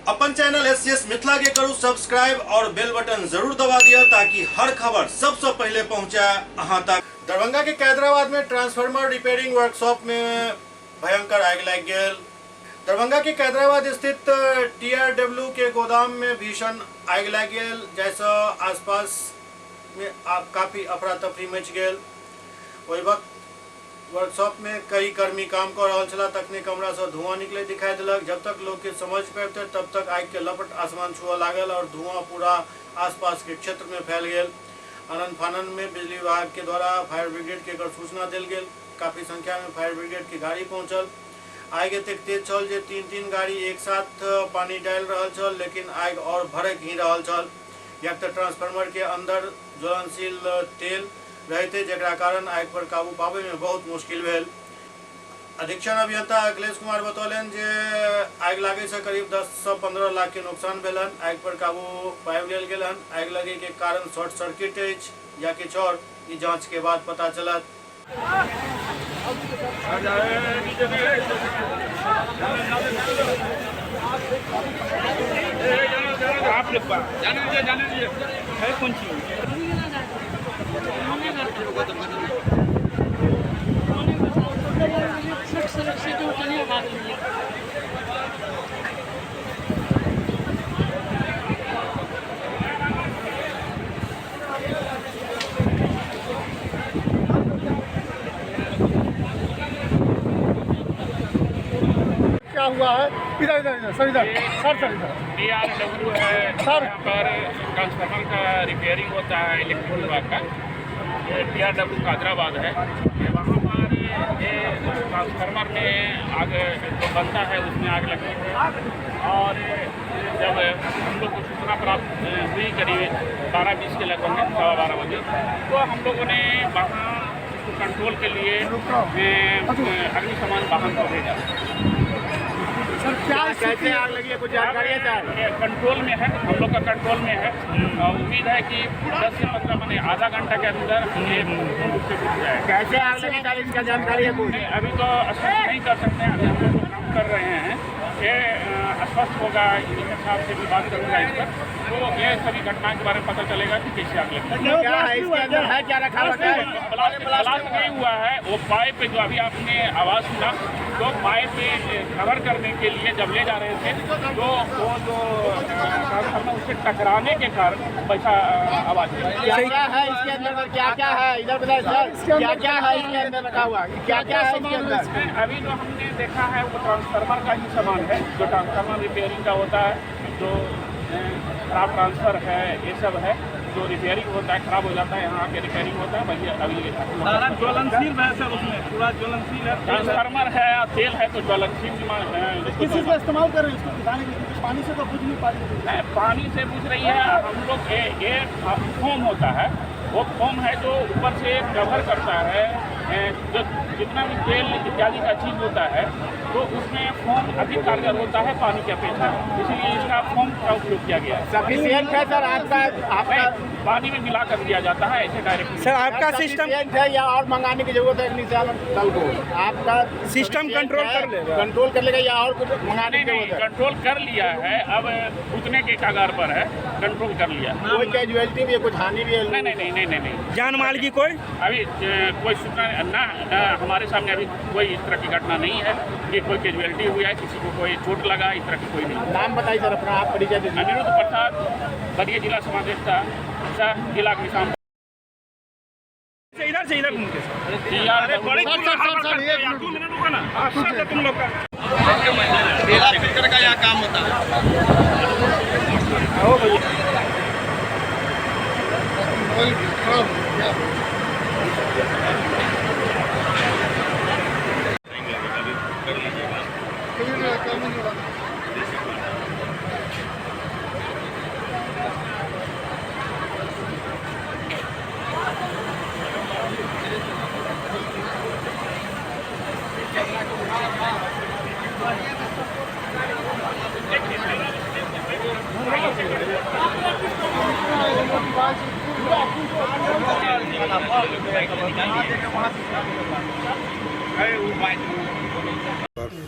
अपन channel SCS Mithila के करू subscribe और बेल बटन जरूर दबा दिया ताकि हर खबर सबसे पहले पहुंचा अहां तक। दरभंगा के कैदराबाद में ट्रांसफार्मर रिपेयरिंग वर्कशॉप में भयंकर आग लग गई। दरभंगा के कैदराबाद स्थित टीआरडब्ल्यू के गोदाम में भीषण आग लग गई, जैसा आसपास में काफी अफरा तफरी मच गई। वही वक्त वर्कशॉप में कई कर्मी काम कर रहा छला, तखने कमरा से धुआं निकले दिखाई दिलक। जब तक लोग के समझ पाते तब तक आग के लपट आसमान छुआ लागल और धुआं पूरा आसपास के क्षेत्र में फैल गया। आनन फानन में बिजली विभाग के द्वारा फायर ब्रिगेड के सूचना दिल गई। काफी संख्या में फायर ब्रिगेड की गाड़ी पहुंचल। आग एतेक तेज छल जे तीन गाड़ी एक साथ पानी डाल रहा छल, लेकिन आग और भड़क ही रहा छल। या तो ट्रांसफार्मर के अंदर ज्वलनशील तेल रहते जेकरा कारण आग पर काबू पाबे में बहुत मुश्किल भेल। अधीक्षण अभियंता अखिलेश कुमार बतौलन जे आग लागे से करीब 10 से 15 लाख के नुकसान भेलन। आग पर काबू पाबि लेल गेलन। आग लगे के कारण शॉर्ट सर्किट अछि या किछु और ई जांच के बाद पता चलत। आप लोग जाने दीजिए है कौन चीज क्या हुआ है? इधर इधर सर इधर सर टीआरडब्ल्यू है सर। यहाँ पर ट्रांसफार्मर का रिपेयरिंग होता है इलेक्ट्रिक विभाग का। ये टीआरडब्ल्यू कैदराबाद है। वहाँ पर ये ट्रांसफार्मर में आग जो बनता है उसमें आग लगी है। और जब हम लोग को सूचना प्राप्त हुई करीब 12:20 के लगभग में 12:15 बजे, तो हम लोगों ने वहाँ कंट्रोल के लिए अग्निशमन वाहन को भेजा। क्या कैसे आग लगी है, कुछ जानकारी है? कंट्रोल में है, हम लोग का कंट्रोल में है। उम्मीद है कि 10 से 15 माने आधा घंटा के अंदर ये पूर्ण रूप से बुझ जाए। कैसे आग लगी सर, इसका जानकारी है कुछ? अभी तो स्पष्ट नहीं कर सकते हैं, अभी हम लोग काम कर रहे हैं। ये स्पष्ट होगा, इंजीनियर साहब से भी बात करूँगा इस पर, तो ये सभी घटना के बारे में पता चलेगा कि कैसे आग लगी। क्या है इसके अंदर, है क्या रखा हुआ है? ब्लास्ट नहीं हुआ है। वो पाइप जो अभी आपने आवाज़ सुना, तो पाइप कवर करने के लिए जब ले जा रहे थे तो वो जो ट्रांसफार्मर उससे टकराने के कारण वैसा आवाज़ क्या है इसके अंदर, क्या क्या है इधर बताइए सर, क्या क्या है इसके अंदर रखा हुआ, क्या क्या है इसके अंदर? अभी जो हमने देखा है वो ट्रांसफार्मर का ही सामान है, जो ट्रांसफार्मर रिपेयरिंग का होता है, जो खराब ट्रांसफर है, ये सब है जो रिपेयरिंग होता है, खराब हो जाता है, यहाँ आके रिपेयरिंग होता है। वही अभी सारा ज्वलनशील है सर, उसमें पूरा ज्वलनशील है। ट्रांसफार्मर है, तेल है, तो ज्वलनशील किस चीज़ का इस्तेमाल कर रहे हैं इसको बुझाने के लिए? पानी से तो बुझ नहीं पा रही है। पानी से बुझ रही है। हम लोग ये फोम होता है, वो फोम है जो ऊपर से कवर करता है, जो जितना भी तेल इत्यादि का चीज़ होता है तो उसमें फोम अधिक कारगर होता है पानी की अपेक्षा, इसलिए इसका फोम का उपयोग किया गया है। सफिशिएंट है सर आपका पानी में मिलाकर दिया जाता है ऐसे डायरेक्ट। सर आपका सिस्टम है या और मंगाने की जरूरत है? दल को आपका सिस्टम कंट्रोल कर लेगा या और कुछ मंगाने की जरूरत है? कंट्रोल कर लिया है, अब उतने के कगार पर है, कंट्रोल कर लिया। कोई कैजुअलिटी भी है, कुछ हानि भी है? नहीं, जान माल की कोई अभी कोई सूचना ना हमारे सामने अभी कोई इस तरह की घटना नहीं है कि कोई कैजुअलिटी हुई है, किसी को कोई चोट लगा, इस तरह की कोई नहीं। नाम बताइए सर अपना, आप परिचय दीजिए। अनिरुद्ध प्रसाद, बलिया जिला समादेष्टा, जिला किसान। इधर घूम के तुम लोग का फिल्टर का यहाँ काम होता है।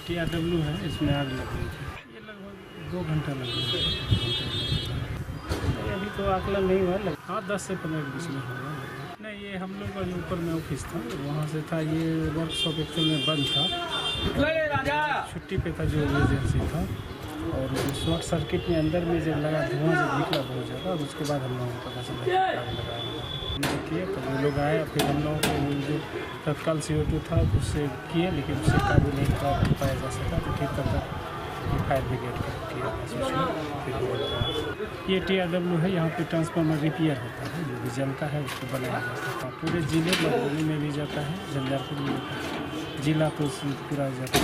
टीआरडब्ल्यू है, इसमें आग लग गई थी। ये लगभग 2 घंटा लगेगा। अभी तो आकलन नहीं हुआ, हाँ 10 से 15 के बीच में होगा। नहीं, ये हम लोग का जो ऊपर में ऑफिस था वहाँ से था, ये वर्कशॉप एक्चुअल में बंद था, छुट्टी पे था जो एजेंसी था, और शॉर्ट सर्किट में अंदर में जब लगा धुआं जब निकला बहुत ज़्यादा, और उसके बाद हम लोगों को पता चला किए, तो वो लोग आए, फिर हम लोगों को जो तत्काल CO2 था उससे किए, लेकिन उससे काबू नहीं पाया जा सका, तो फिर तब तक फायर ब्रिगेड का किया। ये TRW है, यहाँ पे ट्रांसफार्मर रिपेयर होता है, जो भी जलता है उसको बनाया जाता है। पूरे जिले मधुबनी में भी जाता है, झंझारपुर में जिला तो पूरा जाता है।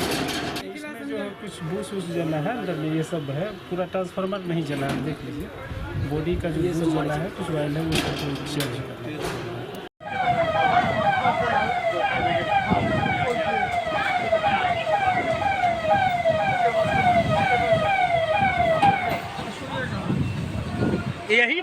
इसमें जो है कुछ बूस वूस जला है अंदर में, ये सब है, पूरा ट्रांसफार्मर नहीं जला है, देख लीजिए बॉडी का जो बूस जला है, कुछ वायल है वो सब चेंज करना है। यही